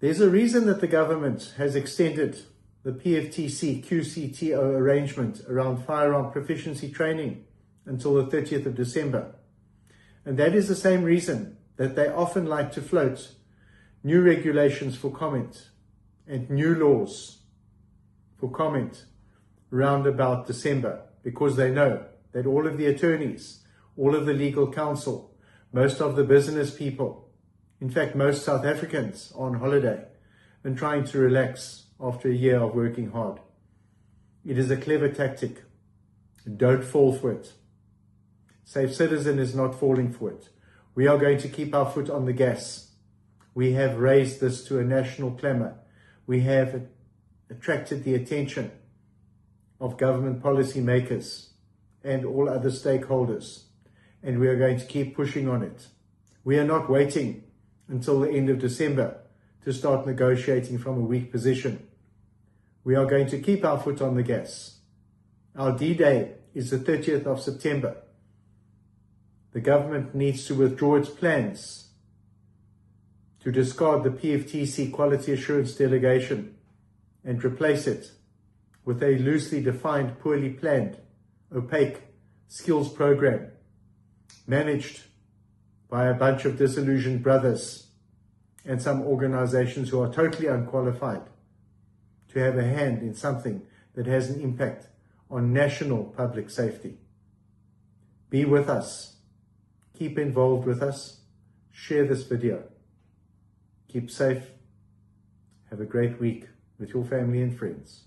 There's a reason that the government has extended the PFTC QCTO arrangement around firearm proficiency training until the 30th of December. And that is the same reason that they often like to float new regulations for comment and new laws for comment round about December, because they know that all of the attorneys, all of the legal counsel, most of the business people, in fact, most South Africans are on holiday and trying to relax after a year of working hard. It is a clever tactic. Don't fall for it. Safe Citizen is not falling for it. We are going to keep our foot on the gas. We have raised this to a national clamor. We have attracted the attention of government policy makers and all other stakeholders, and we are going to keep pushing on it. We are not waiting until the end of December to start negotiating from a weak position. We are going to keep our foot on the gas. Our D-Day is the 30th of September. The government needs to withdraw its plans to discard the PFTC Quality Assurance Delegation and replace it with a loosely defined, poorly planned, opaque skills program managed by a bunch of disillusioned brothers and some organizations who are totally unqualified to have a hand in something that has an impact on national public safety. Be with us. Keep involved with us. Share this video. Keep safe. Have a great week with your family and friends.